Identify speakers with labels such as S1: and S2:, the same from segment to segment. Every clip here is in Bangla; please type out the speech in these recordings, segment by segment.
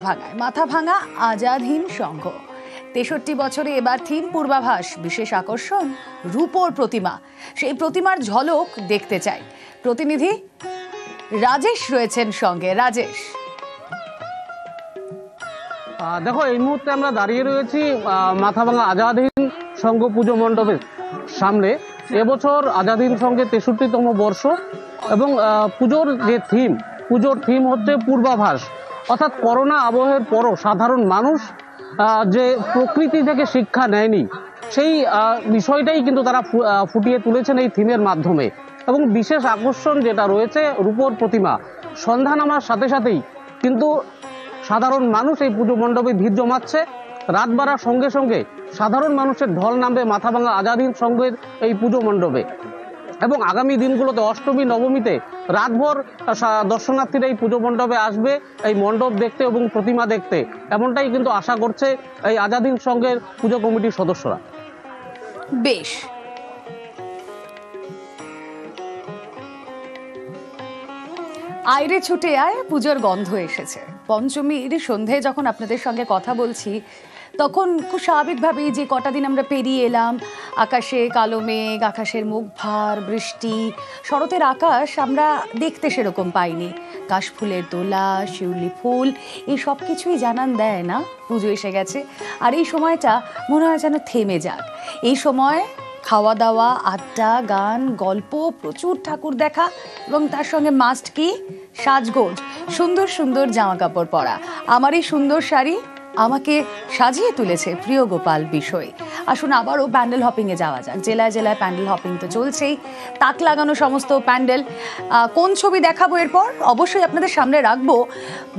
S1: ভাঙায় মাথা ভাঙা আজাদ হিন্দ সংঘ ৬৩ বছরে এবার থিম পূর্বাভাস, বিশেষ আকর্ষণ রূপোর প্রতিমা। সেই প্রতিমার ঝলক দেখতে চাই। প্রতিনিধি রাজেশ রয়েছেন সঙ্গে। রাজেশ,
S2: দেখো এই মুহূর্তে আমরা দাঁড়িয়ে রয়েছি মাথা ভাঙা আজাদ হিন্দ সংঘ পুজো মণ্ডপের সামনে। এবছর আজাদ হিন্দ সংঘের ৬৩তম বর্ষ এবং পুজোর থিম হচ্ছে পূর্বাভাস। অর্থাৎ করোনা আবহের পরও সাধারণ মানুষ যে প্রকৃতি থেকে শিক্ষা নেয়নি, সেই বিষয়টাই কিন্তু তারা ফুটিয়ে তুলেছেন এই থিমের মাধ্যমে। এবং বিশেষ আকর্ষণ যেটা রয়েছে রূপোর প্রতিমা। সন্ধ্যা নামার সাথে সাথেই কিন্তু সাধারণ মানুষ এই পুজো মণ্ডপে ভিড় জমাচ্ছে। রাত বাড়ার সঙ্গে সঙ্গে সাধারণ মানুষের ঢল নামবে মাথা ভাঙা আজাদ হিন্দ সংঘের এই পুজো মণ্ডপে। এবং আগামী দিনগুলোতে অষ্টমী নবমীতে রাতভর দর্শনার্থীরা এই পুজো মণ্ডপে আসবে এই মণ্ডপ দেখতে এবং প্রতিমা দেখতে, এমনটাই কিন্তু আশা করছে এই আজাদ হিন্দ সংঘের পুজো কমিটির সদস্যরা।
S1: বেশ, আইরে ছুটে আয়, পুজোর গন্ধ এসেছে। পঞ্চমীর সন্ধ্যায় যখন আপনাদের সঙ্গে কথা বলছি তখন খুব স্বাভাবিকভাবেই যে কটা দিন আমরা পেরিয়ে এলাম, আকাশে কালো মেঘ, আকাশের মুখ ভার, বৃষ্টি, শরতের আকাশ আমরা দেখতে সেরকম পাইনি। কাশফুলের দোলা, শিউলি ফুল, এই সব কিছুই জানান দেয় না পুজো এসে গেছে। আর এই সময়টা মনে হয় যেন থেমে যাক। এই সময় খাওয়া দাওয়া, আড্ডা, গান, গল্প, প্রচুর ঠাকুর দেখা এবং তার সঙ্গে মাস্ট কি সাজগোজ, সুন্দর সুন্দর জামা কাপড় পরা। আমার এই সুন্দর শাড়ি আমাকে সাজিয়ে তুলেছে প্রিয় গোপাল বিষয়। আসুন আবারও প্যান্ডেল হপিংয়ে যাওয়া যাক। জেলায় জেলায় প্যান্ডেল হপিং তো চলছেই, তাক লাগানো সমস্ত প্যান্ডেল। কোন ছবি দেখাবো এরপর? অবশ্যই আপনাদের সামনে রাখবো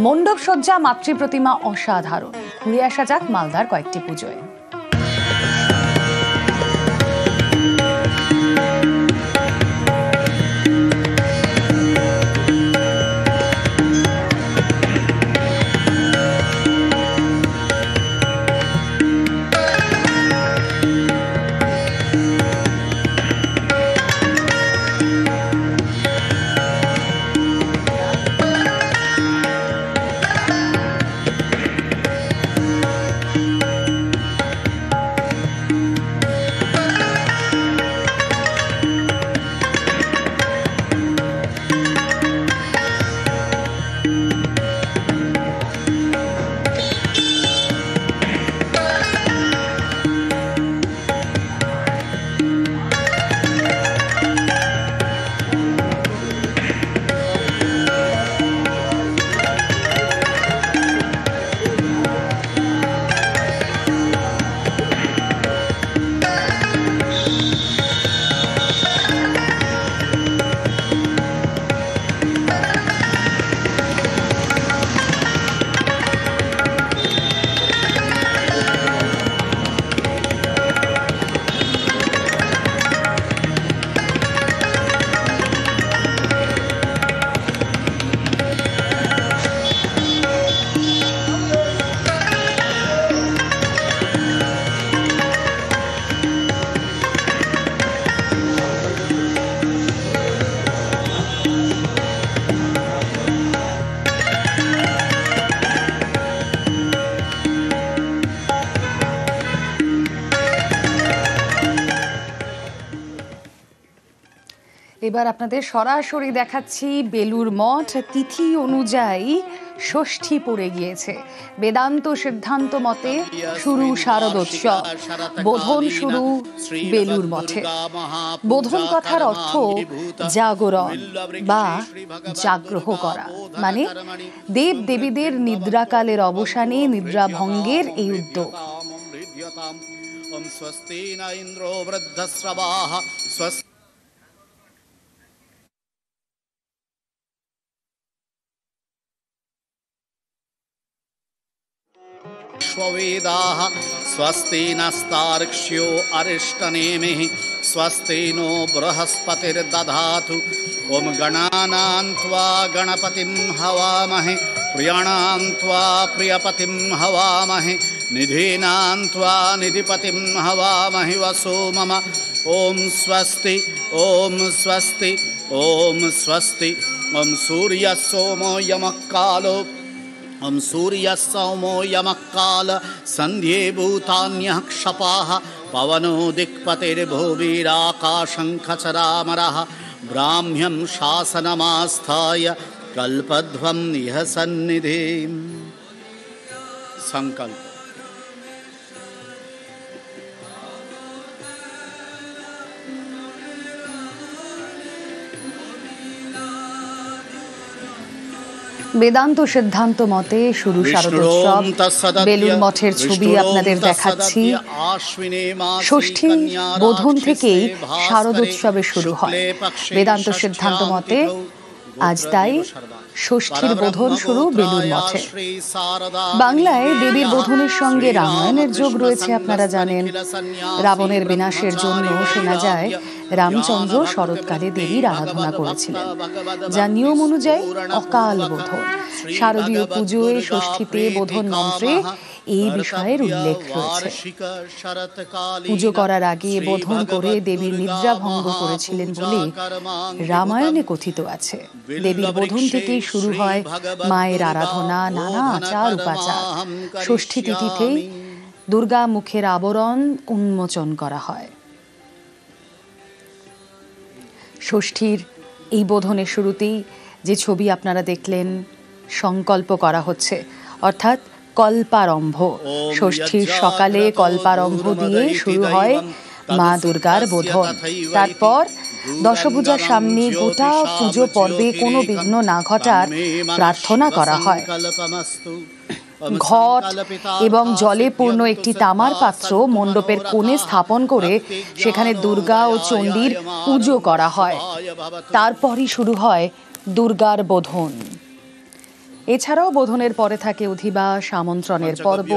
S1: মণ্ডপ সজ্জা, মাতৃ প্রতিমা অসাধারণ। ঘুরে আসা যাক মালদার কয়েকটি পুজোয়। এবার আপনাদের সরাসরি দেখাচ্ছি বেলুর মঠ। তিথি অনুযায়ী ষষ্ঠী পড়ে গিয়েছে। বেদান্ত সিদ্ধান্ত মতে শুরু শারদোৎসব, বোধন শুরু বেলুর মঠে। বোধন কথার অর্থ জাগরণ বা জাগ্রহ করা, মানে দেব দেবীদের নিদ্রাকালের অবসানে নিদ্রা ভঙ্গের এই উদ্যোগ।
S3: वेदाः स्वस्ति नस्तार्क्ष्यो अरिष्टनेमिः स्वस्ति नो बृहस्पतिर्दधातु। ॐ गणानां त्वा गणपतिं हवामहे प्रियाणां त्वा प्रियपतिं हवामहे निधीनां त्वा निधिपतिं हवामहे वसो मम। ॐ स्वस्ति ॐ स्वस्ति ॐ स्वस्ति। ॐ सूर्यः सोमो यमः कालो ॐ सूर्यः सौमो यमः काल सन्ध्ये भूतान्यः क्षपाः पवनो दिक्पतिर्भुविराकाशं खचरामरः ब्राह्म्यं शासनमास्थाय कल्पध्वं निह सन्निधिं। संकल्प।
S1: বেদান্ত সিদ্ধান্ত মতে শুরু শারদোৎসব। বেলুড় মঠের ছবি আপনাদের দেখাচ্ছি। ষষ্ঠী বোধন থেকেই শারদোৎসবে শুরু হয় বেদান্ত সিদ্ধান্ত মতে। আজ তাই ষষ্ঠীর বোধন শুরু বেলুড় মঠে। বাংলায় দেবীর বোধনের সঙ্গে রামায়ণের যোগ রয়েছে, আপনারা জানেন। রাবণের বিনাশের জন্য শোনা যায় রামচন্দ্র শরৎকালে দেবীর আরাধনা করেছিলেন, যা নিয়ম অনুযায়ী অকাল বোধন। শারদীয় পুজোয় ষষ্ঠীতে বোধন মন্ত্রে এই বিষয়ের উল্লেখ রয়েছে। পুজো করার আগে বোধন করে দেবীর নিদ্রা ভঙ্গ করেছিলেন বলে রামায়ণে কথিত আছে। দেবীর বোধন থেকেই শুরু হয় মায়ের আরাধনা, নানা আচার উপাচার। ষষ্ঠী তিথিতেই দুর্গা মুখের আবরণ উন্মোচন করা হয়। ষষ্ঠীর এই বোধনের শুরুতেই যে ছবি আপনারা দেখলেন, সংকল্প করা হচ্ছে, অর্থাৎ কল্পারম্ভ। ষষ্ঠীর সকালে কল্পারম্ভ দিয়ে শুরু হয় মা দুর্গার বোধন। তারপর দশভূজার সামনে গোটা পুজো পর্বে কোনো বিঘ্ন না ঘটার প্রার্থনা করা হয়। ঘট এবং জলে পূর্ণ একটি তামার পাত্র মণ্ডপের কোণে স্থাপন করে সেখানে দুর্গা ও চণ্ডীর পুজো করা হয়। তারপরই শুরু হয় দুর্গার বোধন। এছাড়াও বোধনের পরে থাকে অধিবাস, আমন্ত্রণের পর্ব।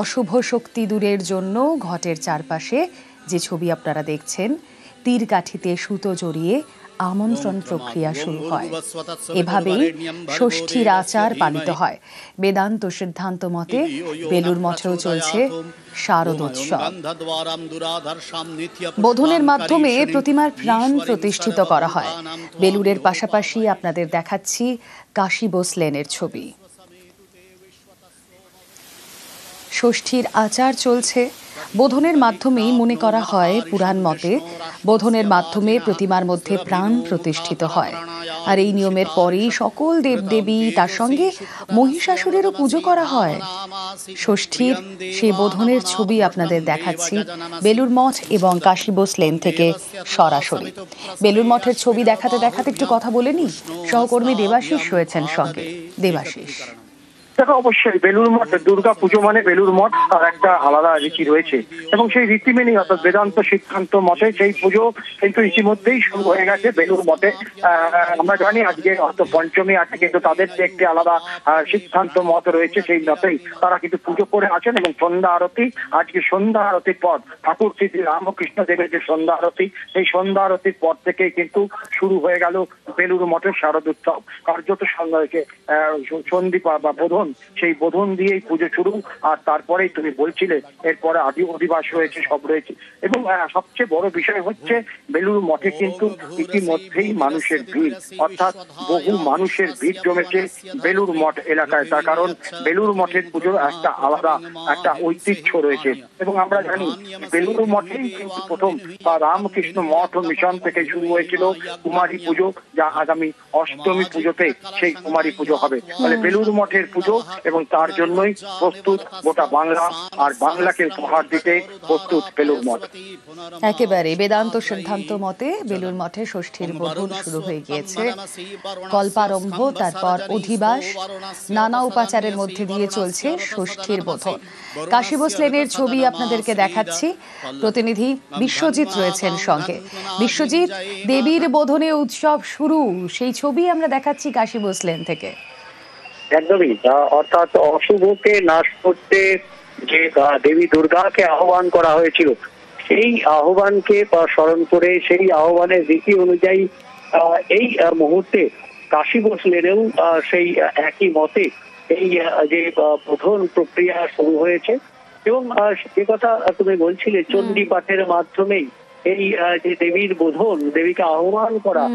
S1: অশুভ শক্তি দূরের জন্য ঘটের চারপাশে যে ছবি আপনারা দেখছেন, তীর কাঠিতে সুতো জড়িয়ে আমন্ত্রণ প্রক্রিয়া শুরু হয়। এভাবেই ষষ্ঠীর আচার পালিত হয়। বেদান্ত সিদ্ধান্ত মতে বেলুড় মঠেও চলছে শারদোৎসব। বোধনের মাধ্যমে প্রতিমার প্রাণ প্রতিষ্ঠিত করা হয়। বেলুড়ের পাশাপাশি আপনাদের দেখাচ্ছি কাশী বোস লেনের ছবি। ষষ্ঠীর আচার চলছে। বোধনের মাধ্যমেই মনে করা হয় পুরাণ মতে বোধনের মাধ্যমে প্রতিমার মধ্যে প্রাণ প্রতিষ্ঠিত হয়। আর এই নিয়মের পরেই সকল দেবদেবী, তার সঙ্গে মহিষাসুরেরও পুজো করা হয়। ষষ্ঠীর সেই বোধনের ছবি আপনাদের দেখাচ্ছি বেলুড় মঠ এবং কাশী বোস লেন থেকে সরাসরি। বেলুড় মঠের ছবি দেখাতে দেখাতে একটু কথা বলে নি, সহকর্মী দেবাশিস রয়েছেন সঙ্গে। দেবাশিস,
S4: দেখো, অবশ্যই বেলুড় মঠ, দুর্গা পুজো মানে বেলুড় মঠ, তার একটা আলাদা রীতি রয়েছে এবং সেই রীতি মেনেই অর্থাৎ বেদান্ত সিদ্ধান্ত মতে সেই পুজো কিন্তু ইতিমধ্যেই শুরু হয়ে গেছে বেলুড় মঠে। আমরা জানি আজকে হয়তো পঞ্চমী আছে, কিন্তু তাদের যে একটি আলাদা সিদ্ধান্ত মত রয়েছে, সেই মতেই তারা কিন্তু পুজো করে আছেন। এবং সন্ধ্যা আরতি, আজকে সন্ধ্যা আরতির পর ঠাকুর শ্রী রামকৃষ্ণ দেবের যে সন্ধ্যা আরতি, সেই সন্ধ্যা আরতির পর থেকেই কিন্তু শুরু হয়ে গেল বেলুড় মঠের শারদোৎসব। কার্যত সন্দীপা বা বোধন, সেই বোধন দিয়েই পুজো শুরু। আর তারপরেই তুমি বলছিলে এরপরে অধিবাস রয়েছে, সব রয়েছে। এবং সবচেয়ে বড় বিষয় হচ্ছে বেলুড় মঠে কিন্তু ইতিমধ্যেই মানুষের ভিড়, অর্থাৎ বহু মানুষের ভিড় জমেছে বেলুড় মঠ এলাকায়। তার কারণ বেলুড় মঠের পুজোর একটা আলাদা একটা ঐতিহ্য রয়েছে। এবং আমরা জানি বেলুড় মঠেই কিন্তু প্রথম বা রামকৃষ্ণ মঠ ও মিশন থেকে শুরু হয়েছিল কুমারী পুজো, যা আগামী অষ্টমী পুজোতে সেই কুমারী পুজো হবে। তাহলে বেলুড় মঠের পুজো, এবং তার জন্যই প্রস্তুত গোটা বাংলা, আর বাংলাকে উপহার দিতে প্রস্তুত বেলুড় মঠ।
S1: একেবারে বেদান্ত সিদ্ধান্ত মতে বেলুড় মঠে ষষ্ঠীর বোধন শুরু হয়ে গিয়েছে। কল্পারম্ভ, তারপর অধিবাস, নানা উপাচারের মধ্যে দিয়ে চলছে ষষ্ঠীর বোধন। কাশী বোস লেনের ছবি আপনাদেরকে দেখাচ্ছি। প্রতিনিধি বিশ্বজিৎ রয়েছেন সঙ্গে। বিশ্বজিৎ, দেবীর বোধনে উৎসব শুরু, সেই ছবি আমরা দেখাচ্ছি কাশী বোস লেন থেকে।
S4: একদমই, অর্থাৎ অশুভকে নাশ করতে যে দেবী দুর্গাকে আহ্বান করা হয়েছিল, সেই আহ্বানকে স্মরণ করে সেই আহ্বানের রীতি অনুযায়ী এই মুহূর্তে কাশী বোস লেনেও সেই একই মতে এই যে বোধন প্রক্রিয়া শুরু হয়েছে। এবং যে কথা তুমি বলছিলে, চণ্ডী পাঠের মাধ্যমেই
S5: এই যে দেবীর বোধন, দেবীকে আহ্বান করা,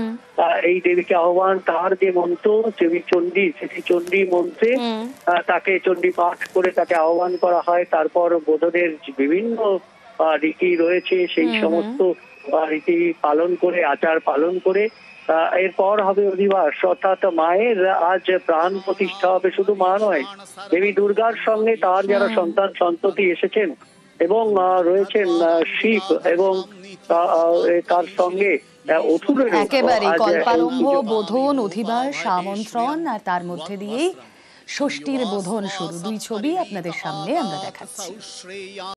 S5: এই দেবীকে আহ্বান, তার যে মন্ত্র দেবী চণ্ডী, সেই চণ্ডী মন্ত্রে তাকে চণ্ডী পাঠ করে তাকে আহ্বান করা হয়। তারপর বোধনের বিভিন্ন রীতি রয়েছে, সেই সমস্ত রীতি পালন করে, আচার পালন করে এরপর হবে অধিবাস, অর্থাৎ মায়ের আজ প্রাণ প্রতিষ্ঠা হবে। শুধু মা নয়, দেবী দুর্গার সঙ্গে তার যারা সন্তান সন্ততি এসেছেন এবং রয়েছেন শিব এবং তার সঙ্গে
S1: একেবারে কল্পারম্ভ, বোধন, অধিবাস, আমন্ত্রণ, আর তার মধ্যে দিয়েই ষষ্ঠীর বোধন শুরু। দুই ছবি আপনাদের সামনে আমরা দেখাচ্ছি।